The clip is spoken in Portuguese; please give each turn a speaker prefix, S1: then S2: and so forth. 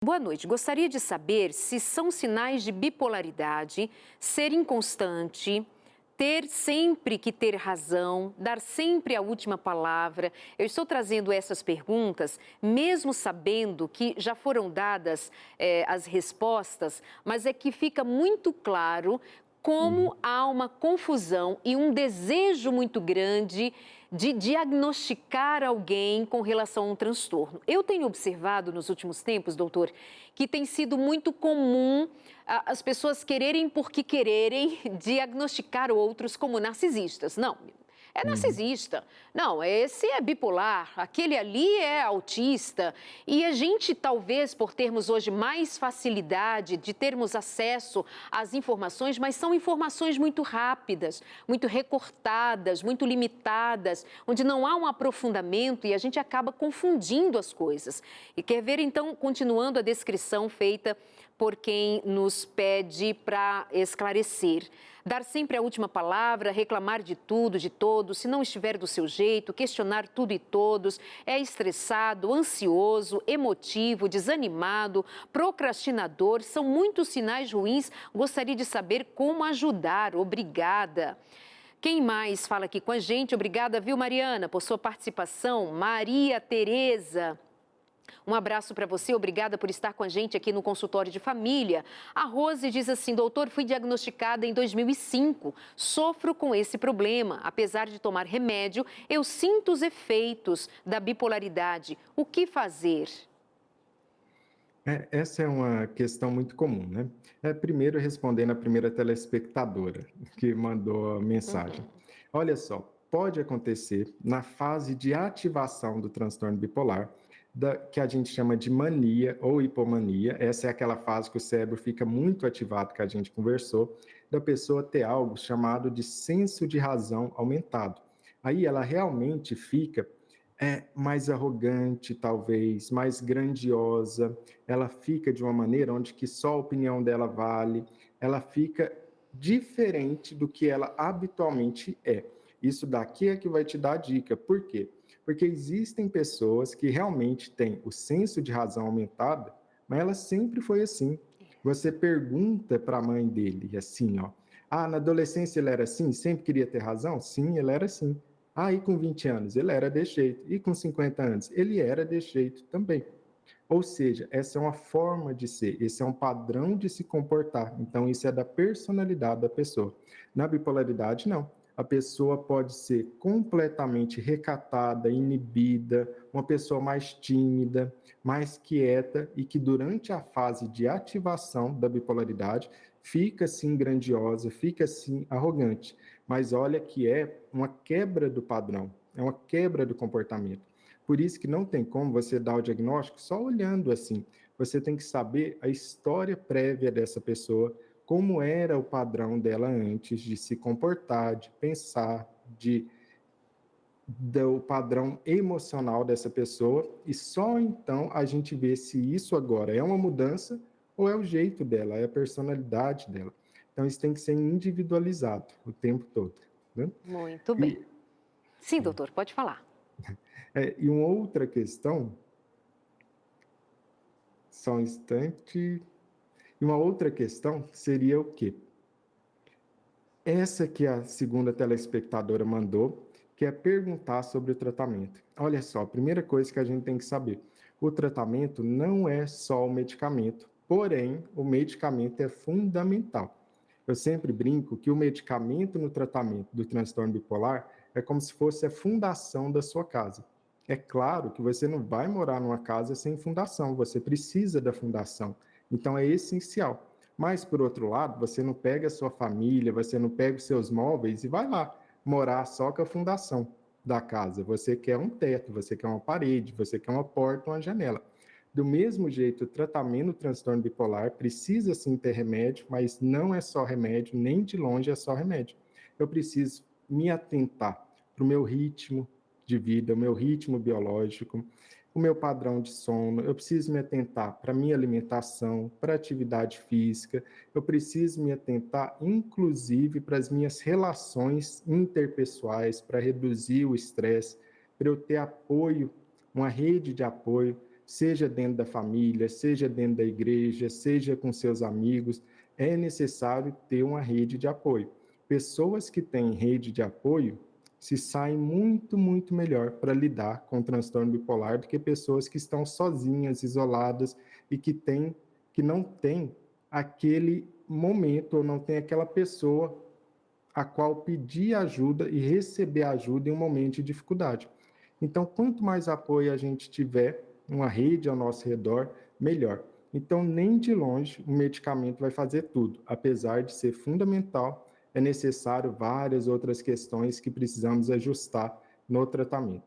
S1: Boa noite. Gostaria de saber se são sinais de bipolaridade, ser inconstante, ter sempre que ter razão, dar sempre a última palavra. Eu estou trazendo essas perguntas, mesmo sabendo que já foram dadas as respostas, mas é que fica muito claro
S2: Uhum.
S1: como há uma confusão e um desejo muito grande de diagnosticar alguém com relação a um transtorno. Eu tenho observado nos últimos tempos, doutor, que tem sido muito comum as pessoas quererem porque quererem diagnosticar outros como narcisistas. Não, é
S2: Uhum.
S1: narcisista. Não, esse é bipolar, aquele ali é autista. E a gente, talvez, por termos hoje mais facilidade de termos acesso às informações, mas são informações muito rápidas, muito recortadas, muito limitadas, onde não há um aprofundamento e a gente acaba confundindo as coisas. E quer ver, então, continuando a descrição feita por quem nos pede para esclarecer. Dar sempre a última palavra, reclamar de tudo, de todos, se não estiver do seu jeito, questionar tudo e todos, é estressado, ansioso, emotivo, desanimado, procrastinador, são muitos sinais ruins. Gostaria de saber como ajudar. Obrigada. Quem mais fala aqui com a gente? Obrigada, viu, Mariana, por sua participação. Maria Tereza. Um abraço para você, obrigada por estar com a gente aqui no consultório de família. A Rose diz assim, doutor, fui diagnosticada em 2005, sofro com esse problema. Apesar de tomar remédio, eu sinto os efeitos da bipolaridade. O que fazer?
S2: Essa é uma questão muito comum, né? Primeiro, respondendo a primeira telespectadora que mandou a mensagem.
S1: Uhum.
S2: Olha só, pode acontecer na fase de ativação do transtorno bipolar, que a gente chama de mania ou hipomania. Essa é aquela fase que o cérebro fica muito ativado, que a gente conversou, da pessoa ter algo chamado de senso de razão aumentado. Aí ela realmente fica mais arrogante, talvez, mais grandiosa, ela fica de uma maneira onde que só a opinião dela vale, ela fica diferente do que ela habitualmente é. Isso daqui é que vai te dar a dica. Por quê? Porque existem pessoas que realmente têm o senso de razão aumentado, mas ela sempre foi assim. Você pergunta para a mãe dele assim, ó, na adolescência ele era assim, sempre queria ter razão? Sim, ele era assim. E com 20 anos ele era desse jeito, e com 50 anos ele era desse jeito também. Ou seja, essa é uma forma de ser, esse é um padrão de se comportar. Então, isso é da personalidade da pessoa. Na bipolaridade, não. A pessoa pode ser completamente recatada, inibida, uma pessoa mais tímida, mais quieta e que durante a fase de ativação da bipolaridade fica assim grandiosa, fica assim arrogante. Mas olha que é uma quebra do padrão, é uma quebra do comportamento. Por isso que não tem como você dar o diagnóstico só olhando assim. Você tem que saber a história prévia dessa pessoa, como era o padrão dela antes de se comportar, de pensar, do padrão emocional dessa pessoa, e só então a gente vê se isso agora é uma mudança ou é o jeito dela, é a personalidade dela. Então isso tem que ser individualizado o tempo todo, né?
S1: Muito bem.
S2: E,
S1: Sim, doutor, pode falar.
S2: e uma outra questão, só um instante. E uma outra questão seria o quê? Essa que a segunda telespectadora mandou, que é perguntar sobre o tratamento. Olha só, a primeira coisa que a gente tem que saber: o tratamento não é só o medicamento, porém, o medicamento é fundamental. Eu sempre brinco que o medicamento no tratamento do transtorno bipolar é como se fosse a fundação da sua casa. É claro que você não vai morar numa casa sem fundação, você precisa da fundação. Então é essencial. Mas, por outro lado, você não pega a sua família, você não pega os seus móveis e vai lá morar só com a fundação da casa. Você quer um teto, você quer uma parede, você quer uma porta, uma janela. Do mesmo jeito, o tratamento do transtorno bipolar precisa sim ter remédio, mas não é só remédio, nem de longe é só remédio. Eu preciso me atentar para o meu ritmo de vida, o meu ritmo biológico, o meu padrão de sono, eu preciso me atentar para a minha alimentação, para a atividade física, eu preciso me atentar, inclusive, para as minhas relações interpessoais, para reduzir o estresse, para eu ter apoio, uma rede de apoio. seja dentro da família, seja dentro da igreja, seja com seus amigos, é necessário ter uma rede de apoio. Pessoas que têm rede de apoio se saem muito, muito melhor para lidar com o transtorno bipolar do que pessoas que estão sozinhas, isoladas e que não têm aquele momento ou não tem aquela pessoa a qual pedir ajuda e receber ajuda em um momento de dificuldade. Então, quanto mais apoio a gente tiver, uma rede ao nosso redor, melhor. Então, nem de longe o medicamento vai fazer tudo. Apesar de ser fundamental, é necessário várias outras questões que precisamos ajustar no tratamento.